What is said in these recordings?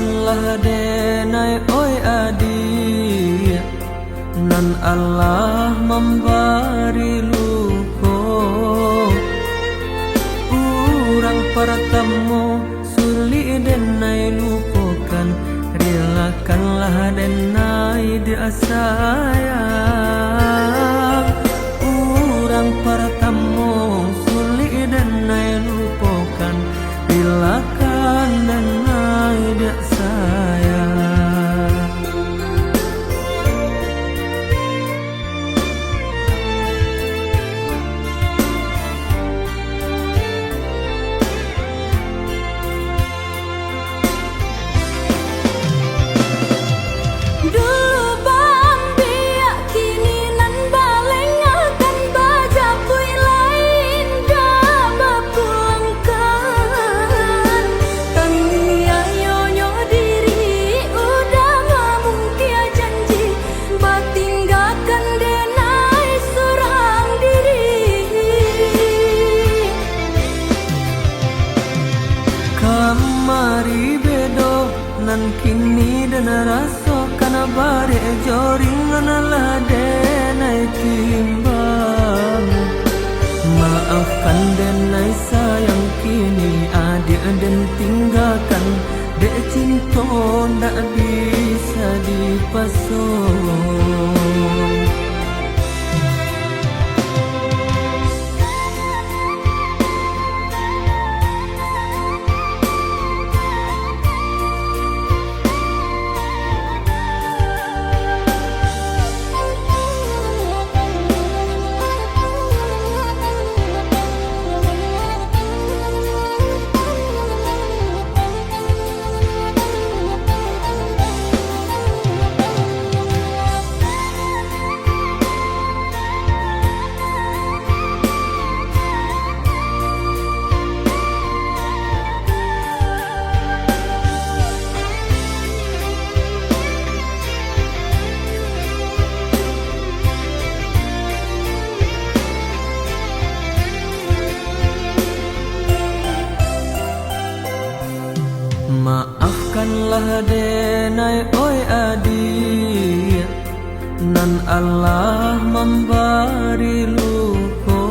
Maafkanlah denai oi adik, nan Allah memberi luko. Urang pertemu sulit denai lupakan, relakanlah denai dia sayang. Urang pertemu sulit denai lupakan, relakan denai dia sayang. Mari bedo nan kini dan rasa kana bare joring lah denai timbang. Maafkan denai sayang kini adik dan tinggalkan, dek cinta ndak bisa dipasung. Maafkanlah denai oi adik, nan Allah memberi luko.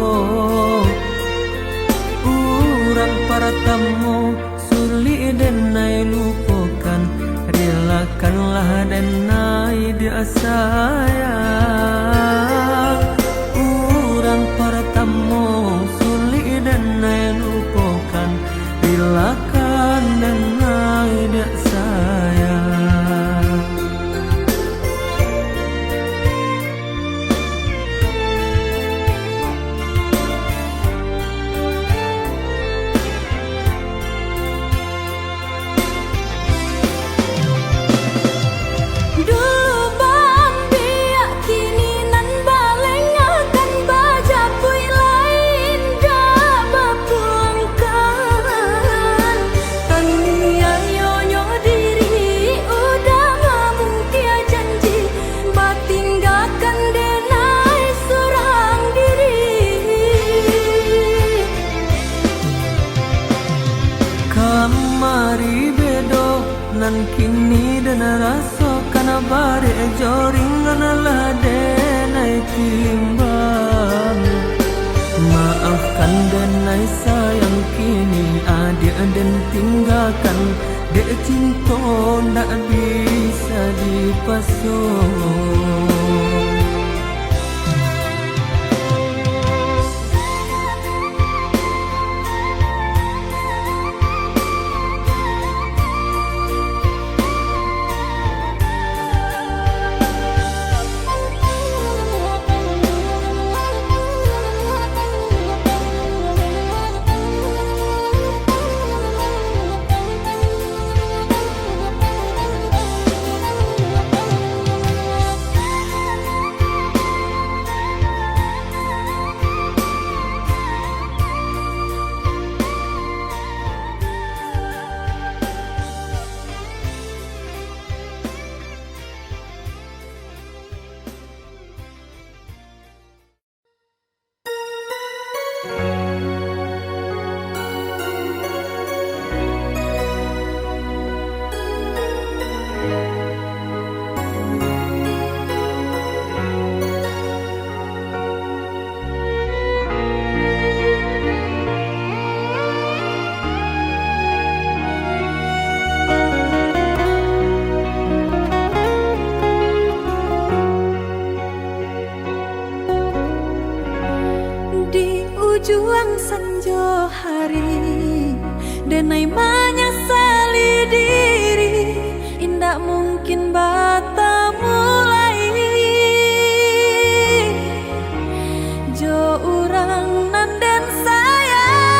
Urang pertemu sulit denai lupakan, relakanlah denai dia sayang. Urang pertemu sulit denai lupakan, relakan denai dia sayang. Mari bedo nan kini dan rasa kana bare joring lah denai timbang. Maafkan denai sayang kini adik dan tinggalkan, dek cinta ndak bisa dipasung. Di ujung senja hari, denai menyesali diri, indak mungkin bata mulai. Jo urang nan den sayangi,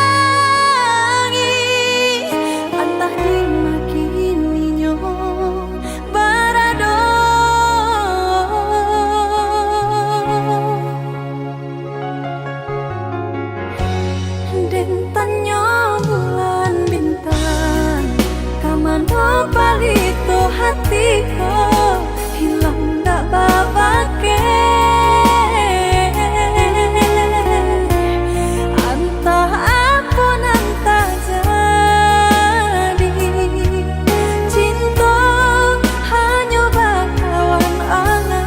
antah dimakini nyo barado. Den tanyo bulan bintang, kamano palito hatiko, hilang dak babake. Antah apun antah jadi, cinta hanya bakawan angan.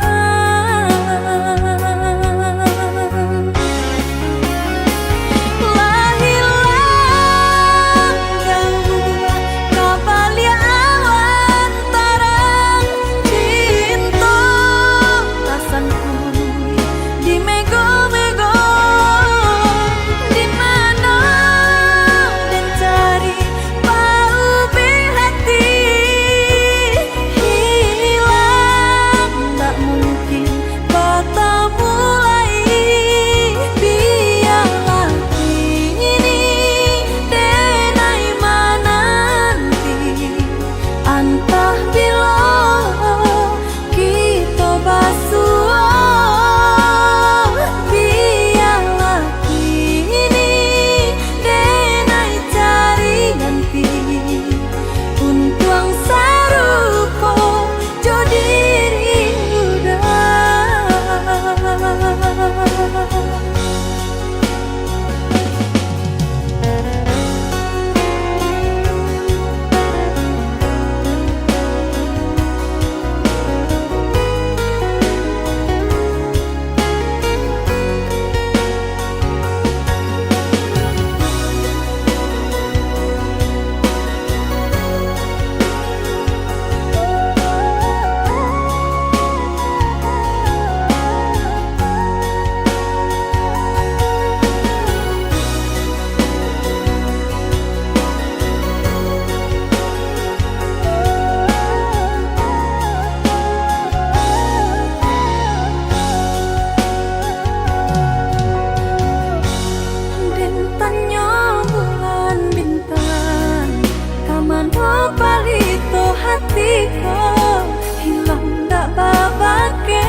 Hilang dak babake,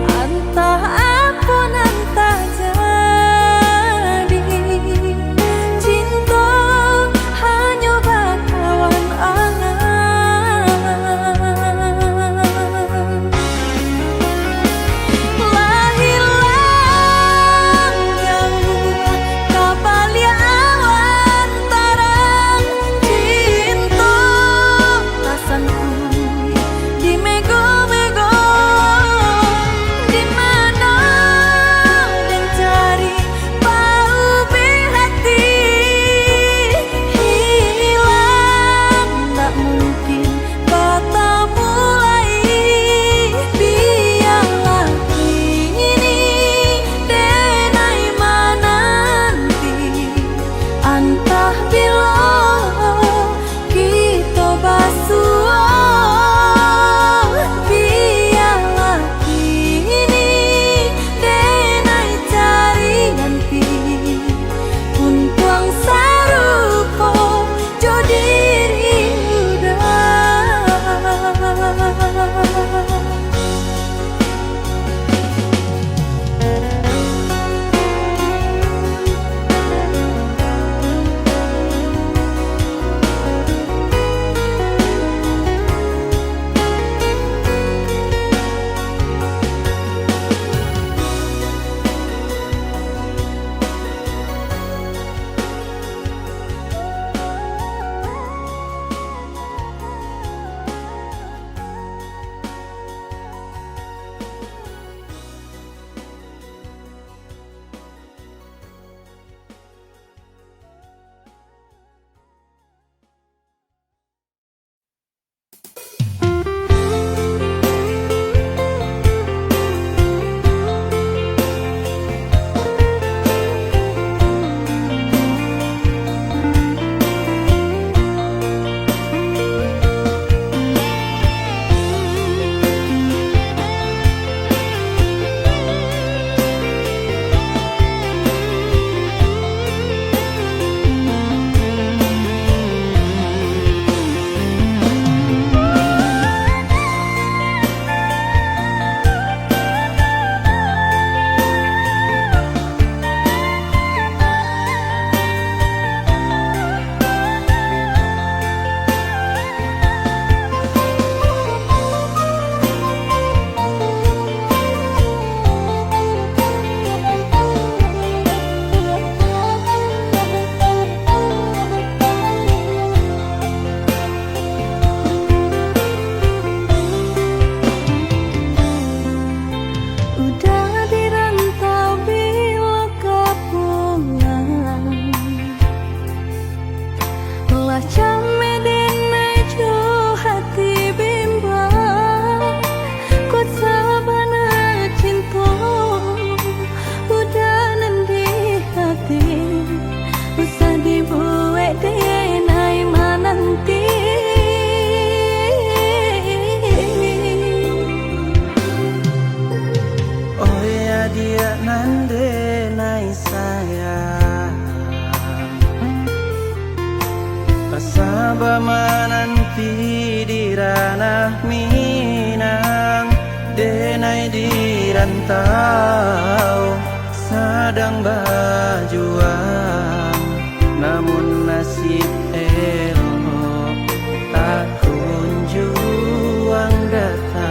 antah apun antah jadi, cinta hanya bakawan angan. Hilang jauh kabalia awan tarang, cinta rasanku di mego-mego, di mana dan cari paubi hati. Hilang tak mungkin bata mulai, biarlah ini denai mananti, antah bila kita basuh. Biarlah ini denai cari ganti, untuang sarupo jo diri udah. Pasaba menanti di ranah Minang, denai di rantau sedang berjuang, namun nasib elok tak kunjung datang.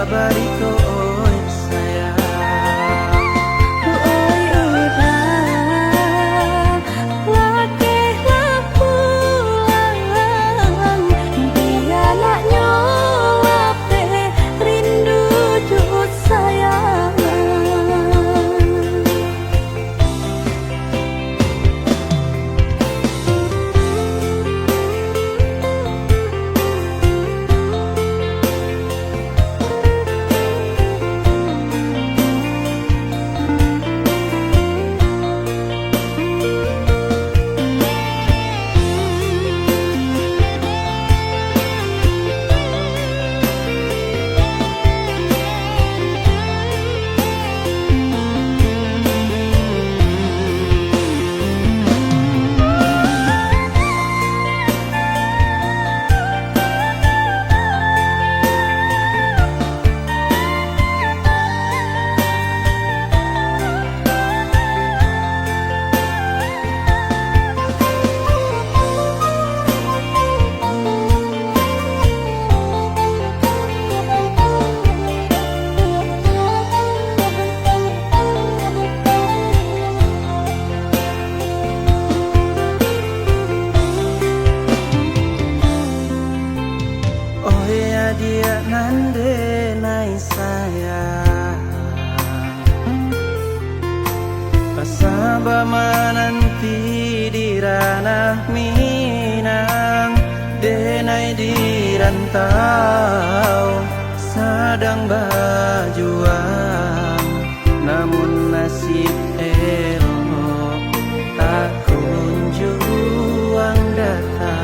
Bariko oi sayang, oi udah latihlah pulang, dia nak nyolap rindu jut sayang. Dia nande nai sayang, pasaba menanti di ranah Minang, denai di rantau sedang berjuang, namun nasib elok tak kunjung datang.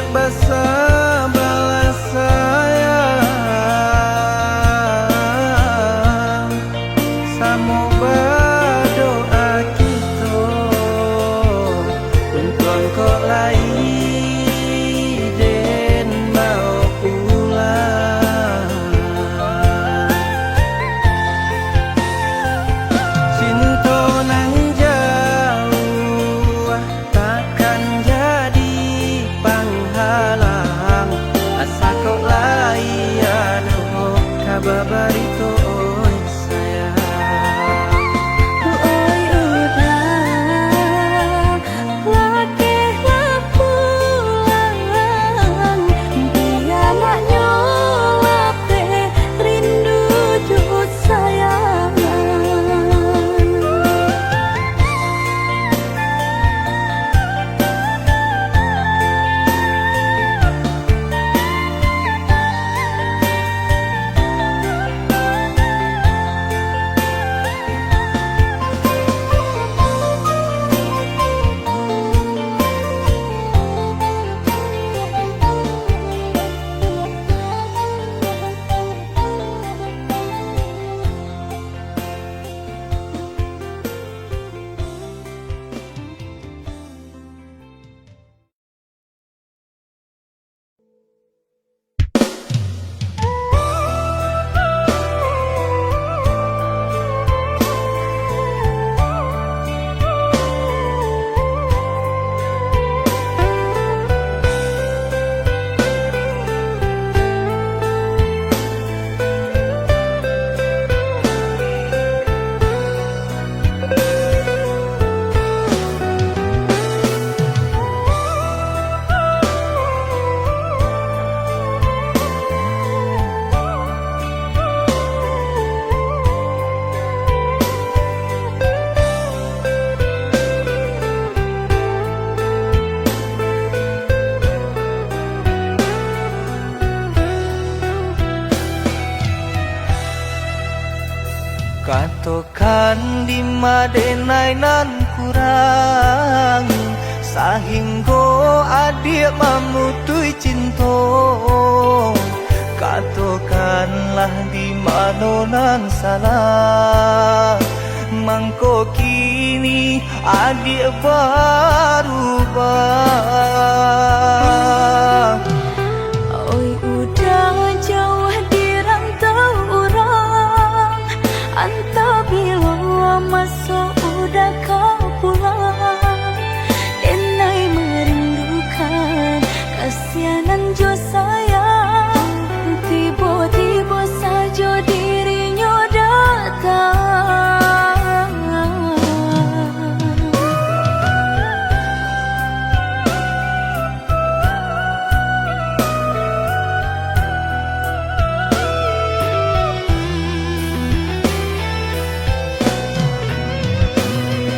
Basa balas sayang, samo berdoa kita untuk kau lain dan mau halang asa kau layano kababarito oi sayang. Oi udang lakilah pulang biarlah nyolap teh rindu jut sayang. Katokan di madenai nan kurang sahinggo adik mamutui cinto. Katokanlah di manonan salah mangko kini adik berubah. Oi udang jauh di rantau orang antau bila masuk udah kau pulang. Denai merindukan kasihanan jo sayang tiba-tiba saja dirinya datang.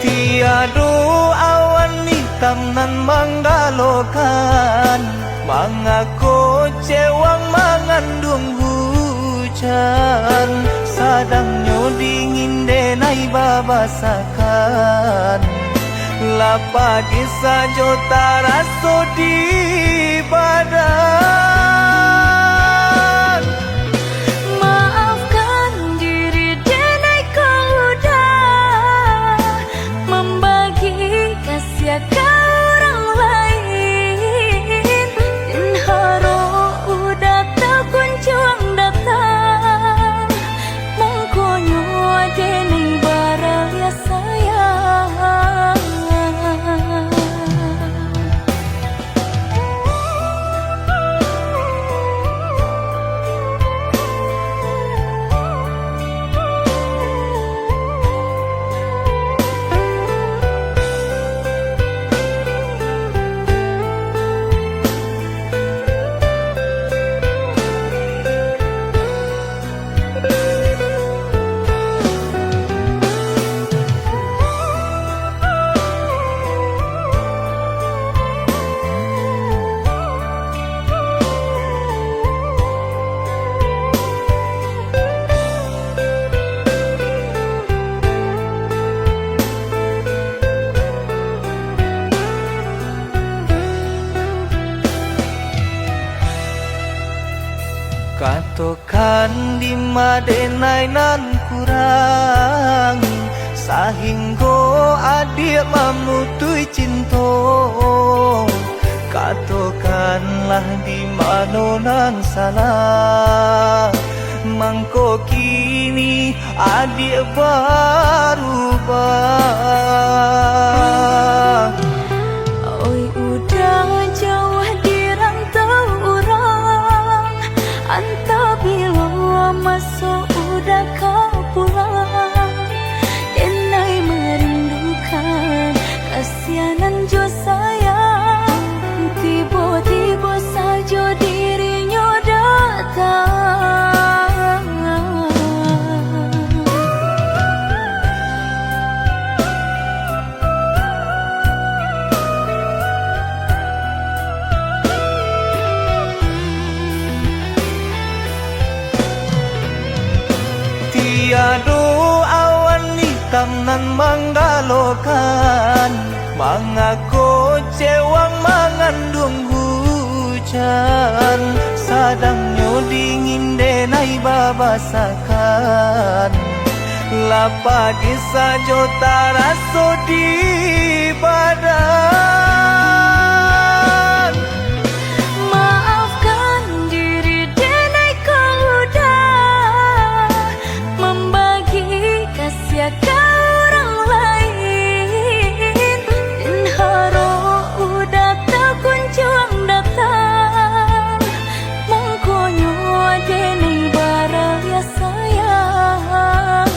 Tiado awan hitam nan menggalokan mengaku cewang mengandung hujan sadangnya dingin denai babasakan lapa desa jota raso di badan. Maafkan diri denai kau udah membagi kasih ke orang lain dan haro udah tak kunjung datang mengkonyo denai baraya sayang. Katokan di madenai nan kurang sahinggo adik mamutui cinto. Katokanlah di manonan salah mangko kini adik berubah. Oi udang jauh di rantau dendam nan menggalokan, mengaku cewang mengandung hujan, sadangnya dingin denai babasakan, lapa kisah jota raso di badan. Maafkan diri denai kau udah membagi kasih ke orang lain, dan haro udah tak kunjung datang, mengkonyo denai barang ya sayang.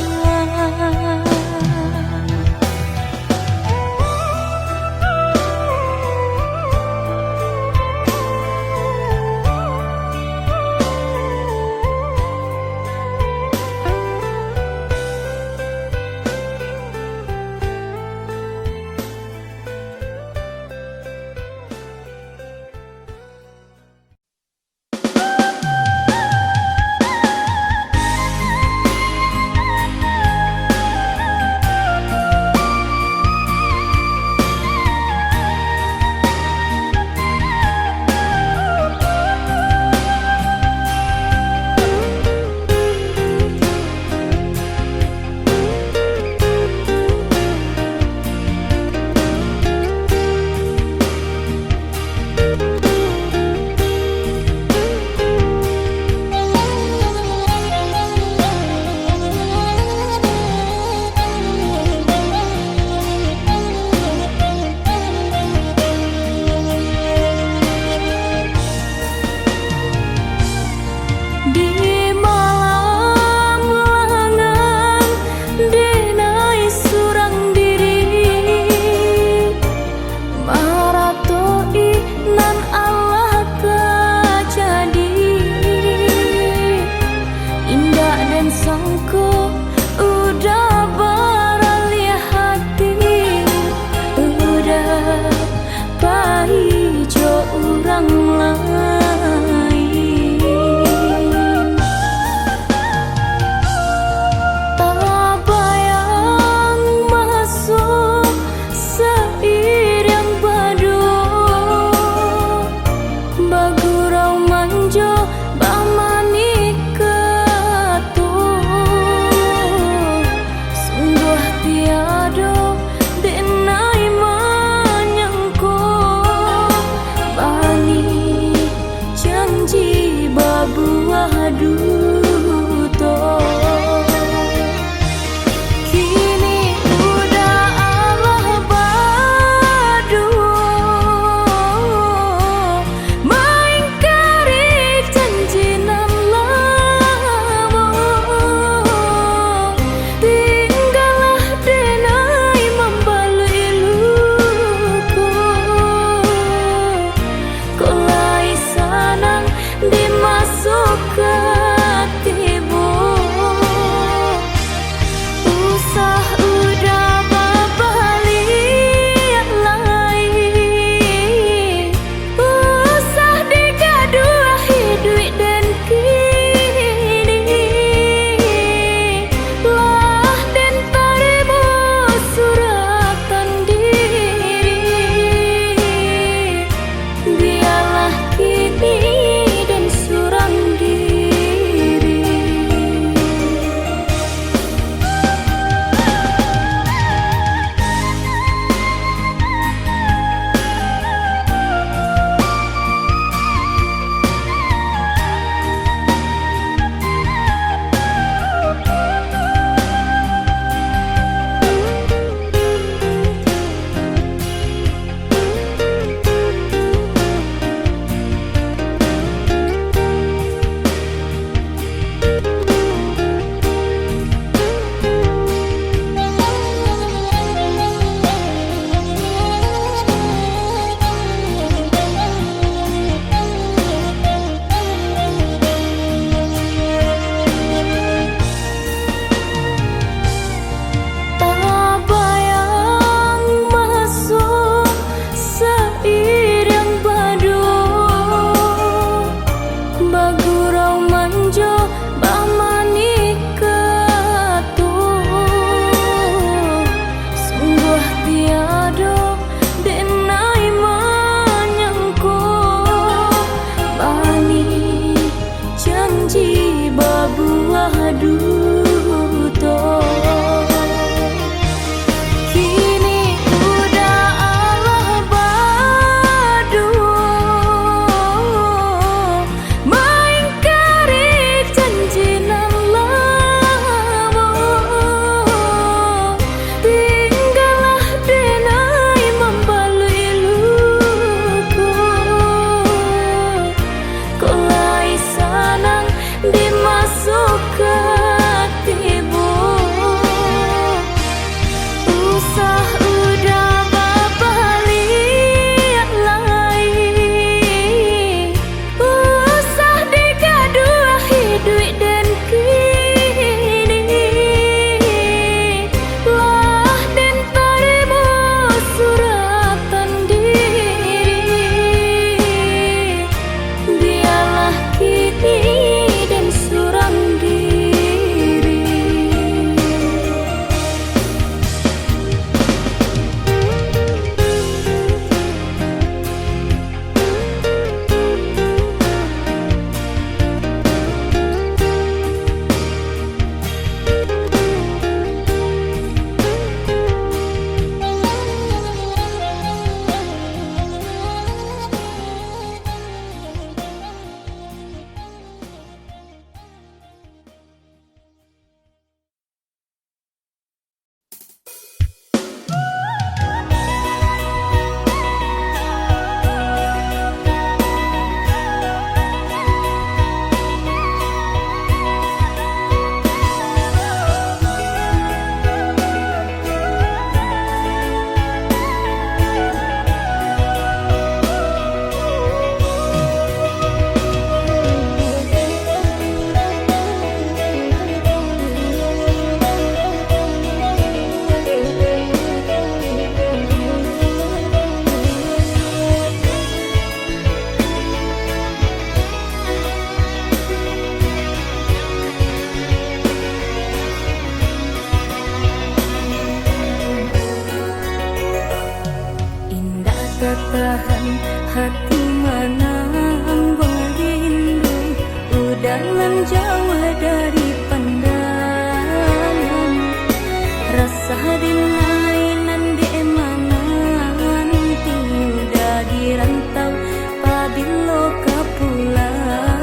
Sahadinai nandi emanan tiuda di rantau padilo kapulang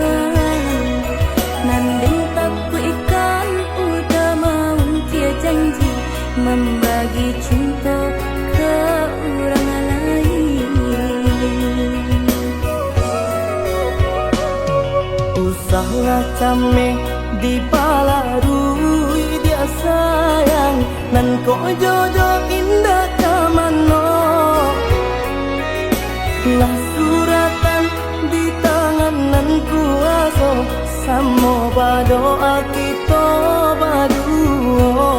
nanding tapu ikan udah mau dia janji membagi cinta ke orang lain. Usahlah came di palarui dia sayang nan ko jodoh indah kamano lah suratan di tangan nan kuaso samo badoa kita baduo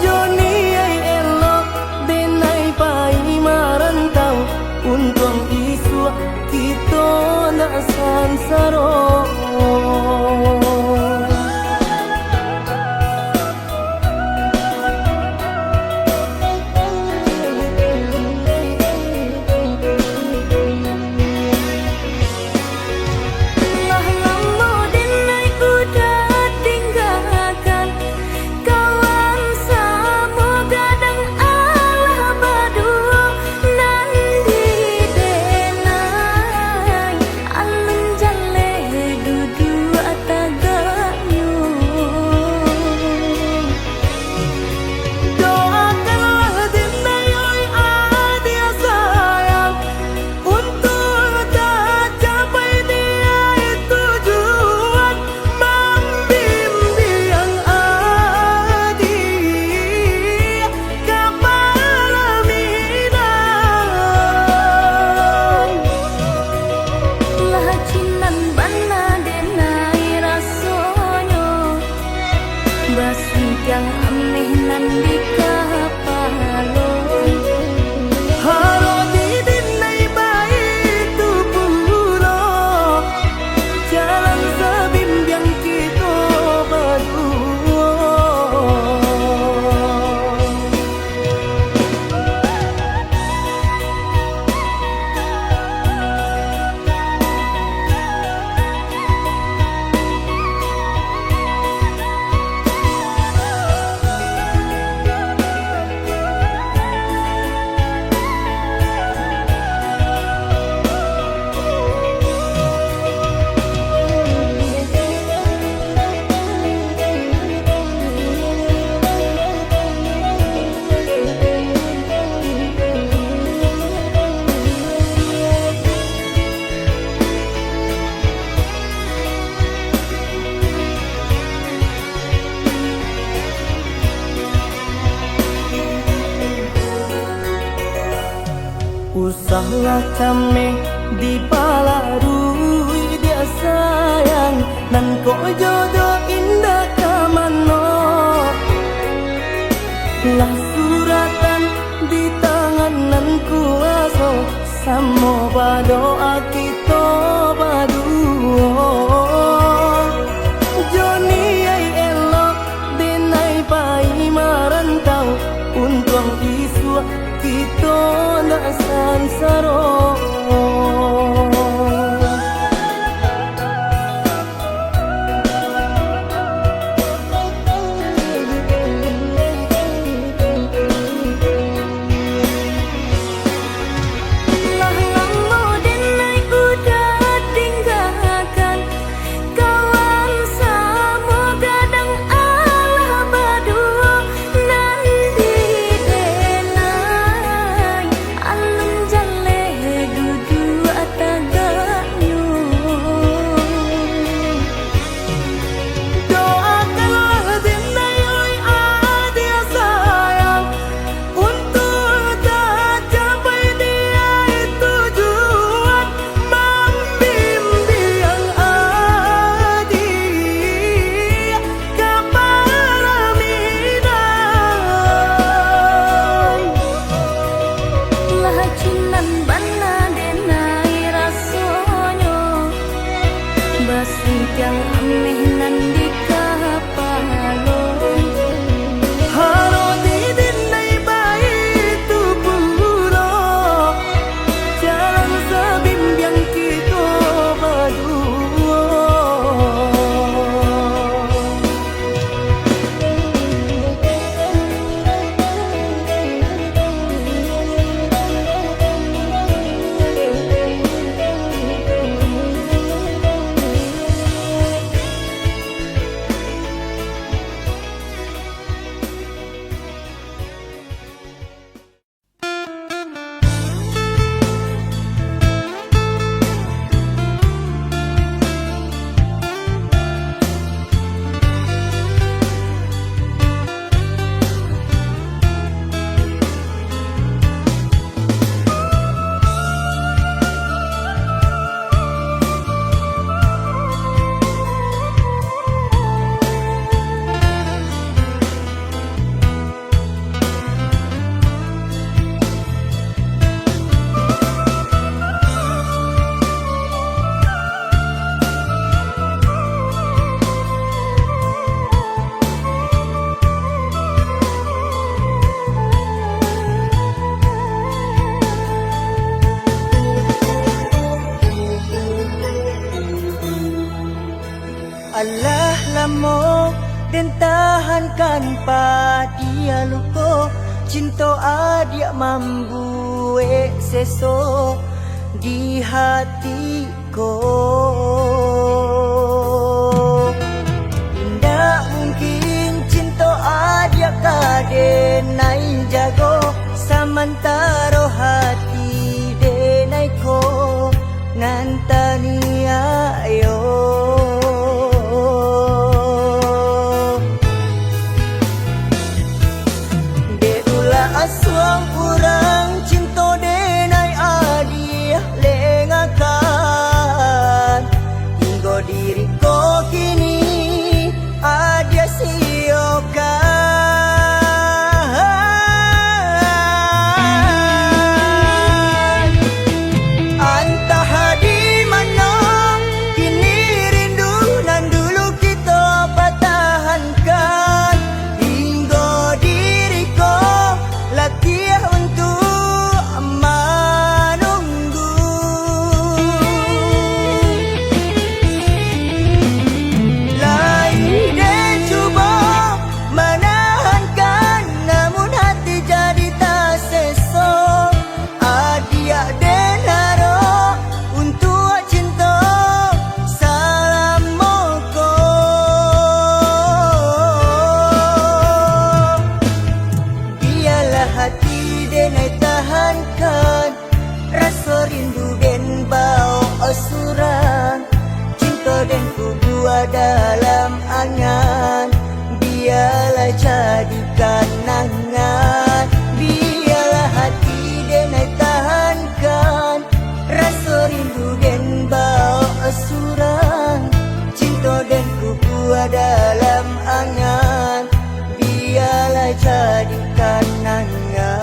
Joni ay elok denai pai marantau untung isu kita na sansaro. Yang aneh nan di kapalon Haro di dinai baik tu pulo jalan sebimbiang kita berdua. Usahlah came di palarui dia sayang nan ko jodoh indah kamano lah suratan di tangan nan kuaso samo badoa kita baduo Joni ay elok denai pai marantau untung isu kita na sansaro. Lah lamo denai Allah lamo dan tahankan padia luko cinta adia mambu seso di hatiku. Tidak mungkin cinta adia kadenai jago samantaro hati denai ko ngantani ayo. Aswang urang cinta denai adia lengakan hingga diriku kini adia siokan. Entah di mana kini rindu nan dulu kita pertahankan hingga diriku latih untuk menunggu. Lain dan cuba menahankan, namun hati jadi tak seso. Adia dan haro untuk cinta salam moko. Biarlah hati denai tahankan rasa rindu den bau osuran cinta den kubua dalam angan. Biarlah jadi kenangan. Biarlah hati denai tahankan rasa rindu den bau osuran cinta den kubua dalam angan. Biarlah jadi kenangan.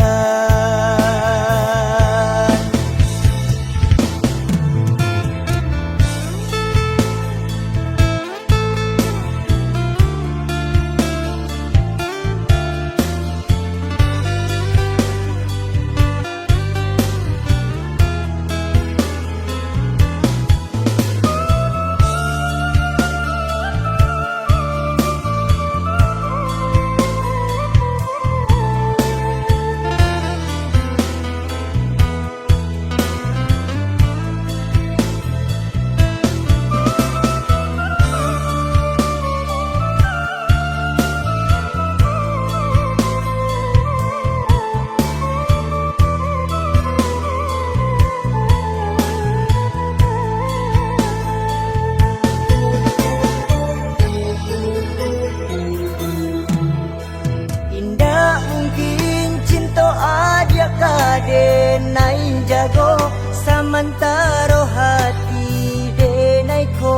Denai jago samantaro hati denai ko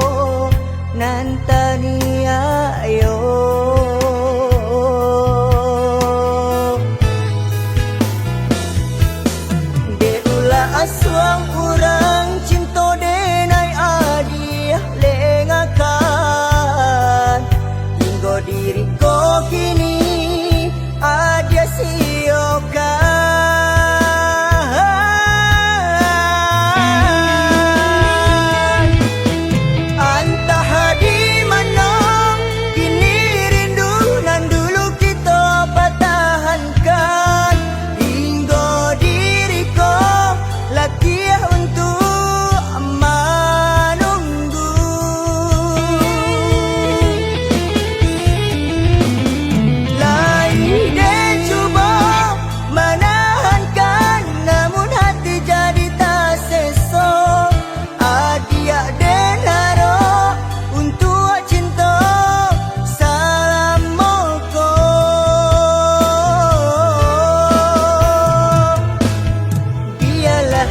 nantani ayo. Deula aswang urang cinta denai adia lengakan hingga diriku kini adia siokan.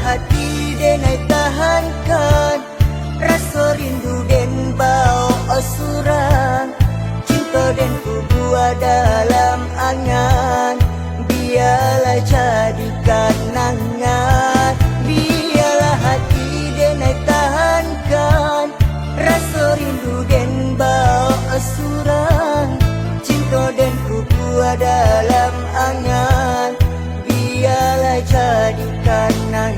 Hati denai tahankan rasa rindu den bau osuran cinta den kubua dalam angan. Biarlah jadi kenangan. Biarlah hati denai tahankan rasa rindu den bau osuran cinta den kubua dalam angan. Biarlah jadi kenangan.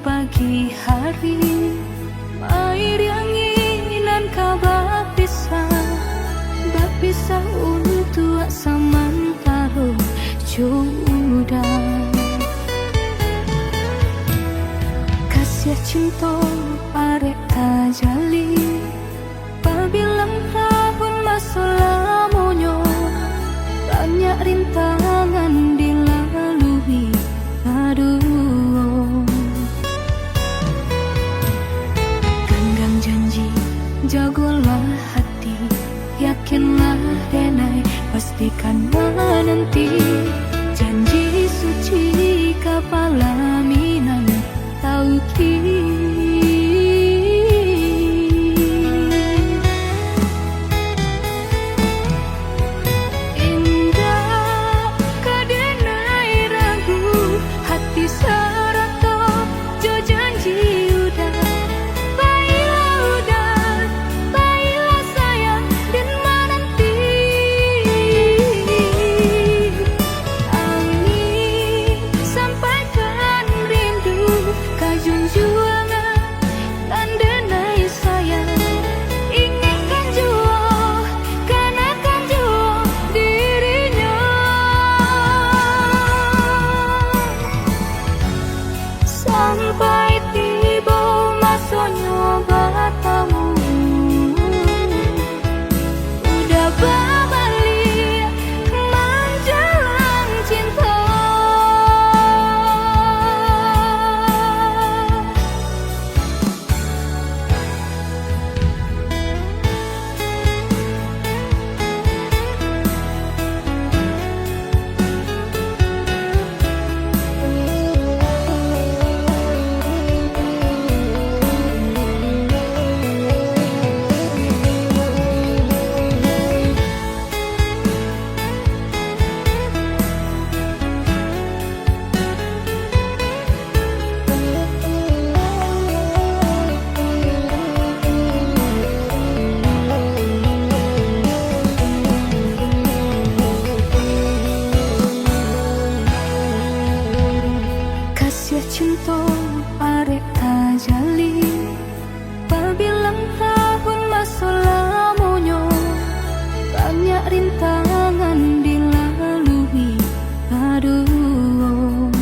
pagi hari Air yang inginan kabar Bapisah untuk samantaro jodoh Kasih cinta arek tajali Pabilang tahun masa lamonyo Banyak rintangan dilalui Aduh Genggang janji jagolah hati Yakinlah denai pastikan menanti Janji suci kepala minan tauki Indah kadenai ragu hati serato jo janji udah Sampai tiba masanya bertemu Udah berbalik menjelang cinta Cinta arek tajali Pabilang tahun masa lamonyo Banyak rintangan dilalui Aduh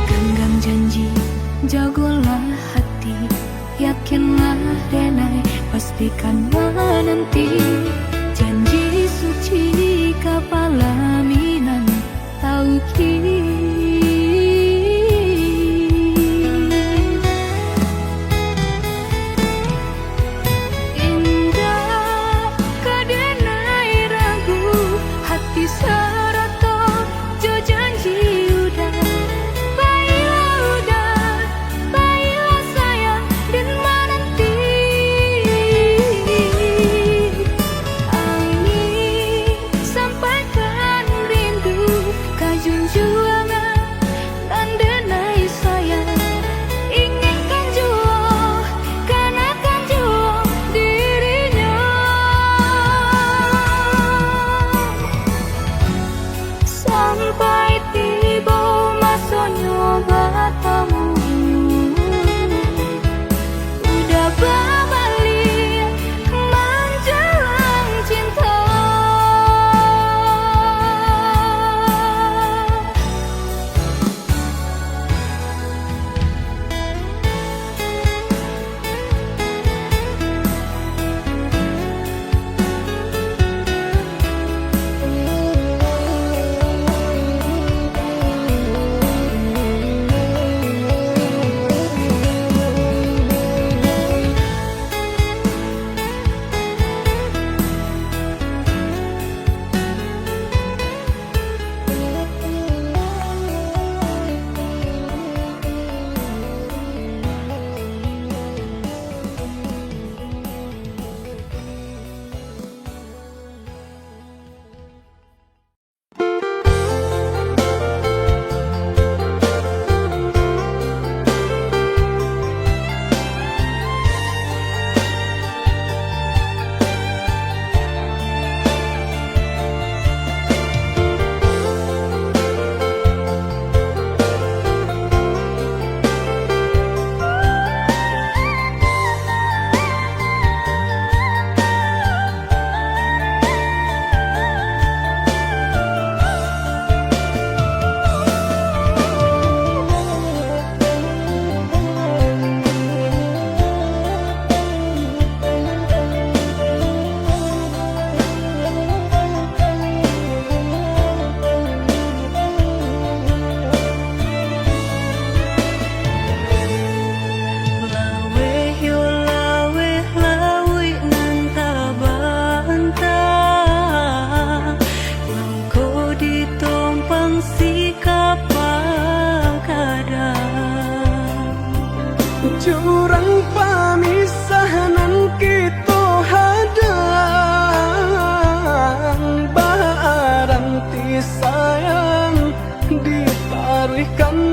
Genggang janji jagolah hati Yakinlah denai pastikan menanti Janji suci kepala minan tauki Indah kadenai ragu hati serato jo janji udah Baiklah sayang dan menanti Angin sampaikan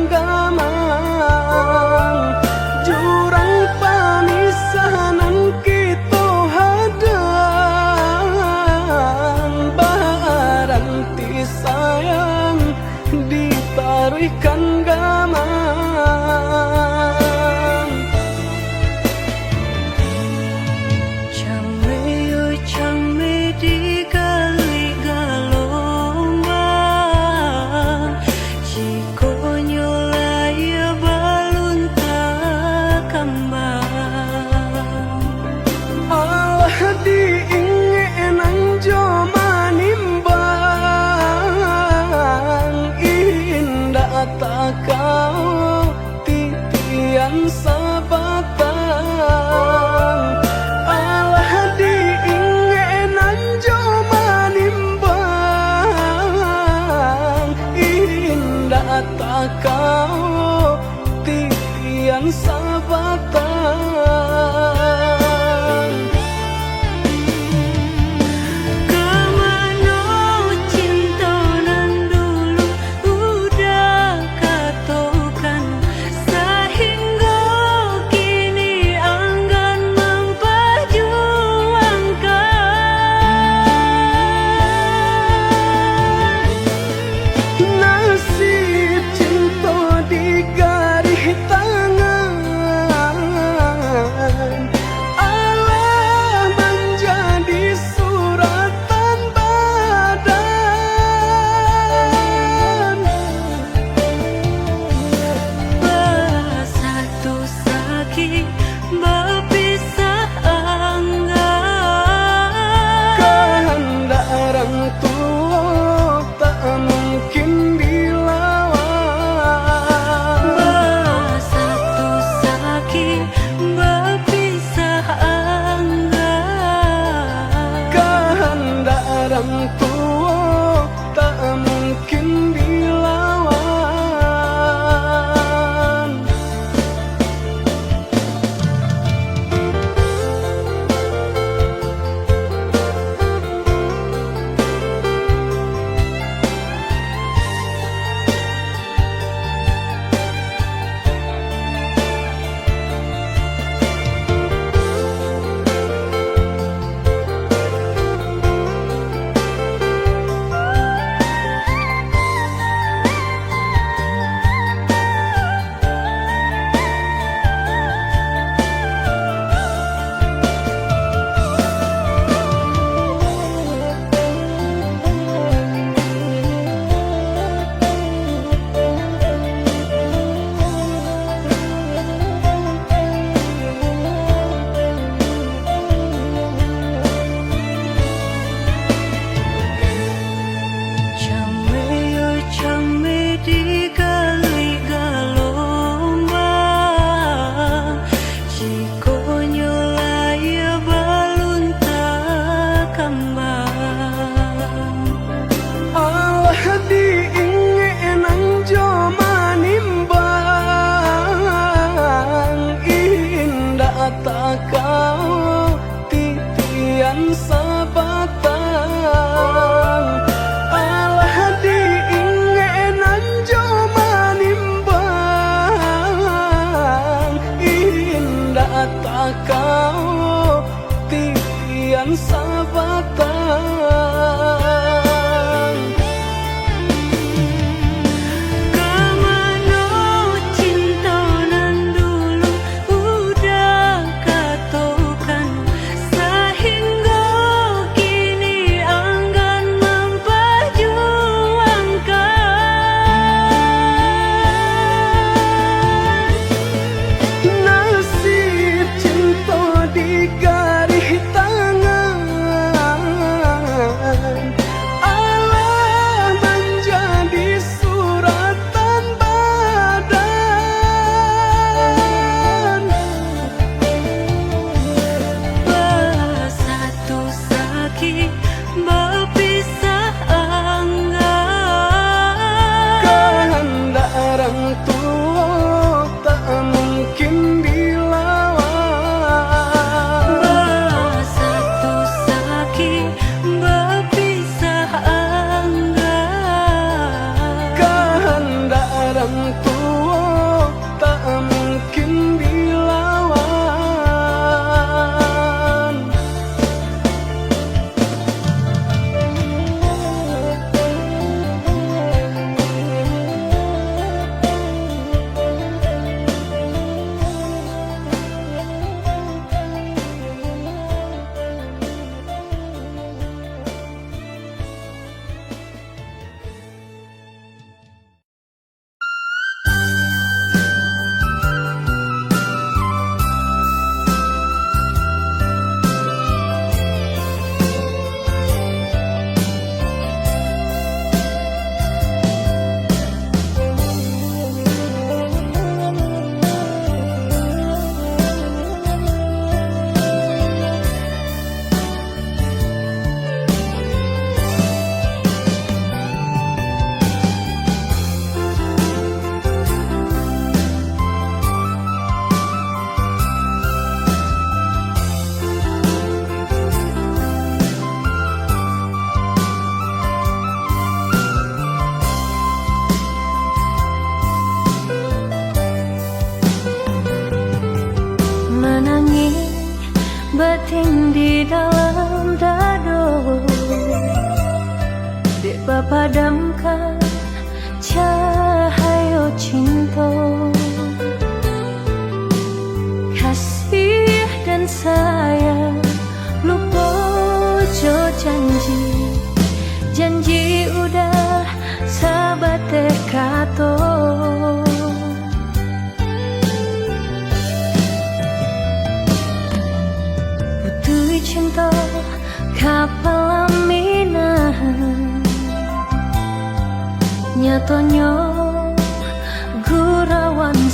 gamang jurang pamisahan kita hadang baranti sayang ditaruhkan gamang Chame di kali galombang Jiko nyolaya balun tak kembang Allah diingin joma nimbang indah tak kau titian sabatang Allah diingin joma nimbang indah tak kau titian sabatang Kemana cinta nan dulu udah katokan Sehingga kini enggan memperjuangkan nasib cinta di garis tangan Allah menjadi suratan badan Bersatu sakit berpisah enggan kehendak orang tua tak mungkin dilawan Bersatu sakit berpisah enggan kehendak orang tua tak mungkin dilawan Chame di kali galombang Jiko nyolaya balun tak kembang Allah diingin joma nimbang indah tak kau titian sabatang Allah diingin joma nimbang indah tak kau titian sabatang Kemana cinta nan dulu udah katokan Sehingga kini enggan memperjuangkan nasib cinta di garis tangan Allah menjadi suratan badan Bersatu sakit berpisah enggan kehendak orang tua tak mungkin dilawan Bersatu sakit berpisah enggan kehendak orang tua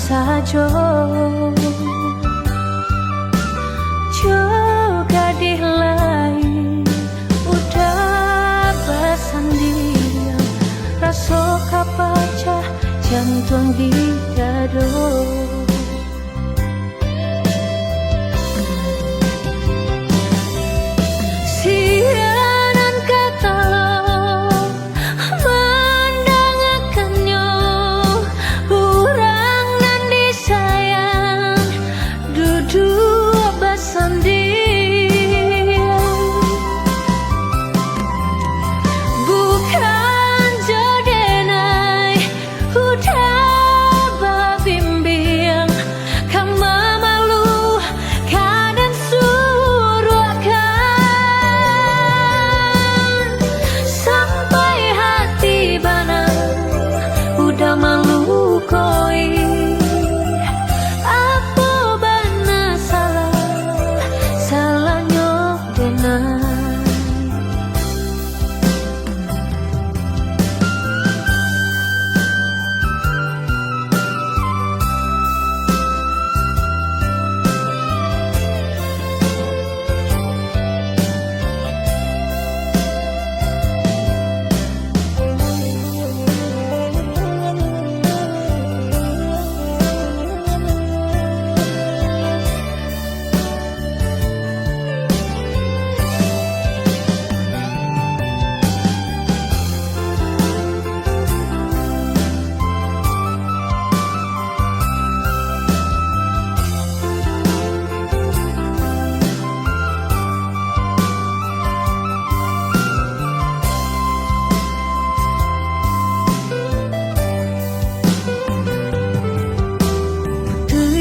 sajo juga dilain udah basandian rasa kapacah jantung di dado siaran kata mendangakannya orang nan disayang duduk basandian bukan jodenai udah babimbiang kama malu kadang suruhkan sampai hati bana udah malu koi apa bana salahnya denai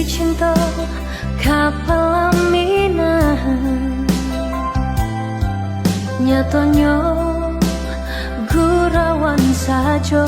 cinta kapal minahan nyatanya gurawan sajo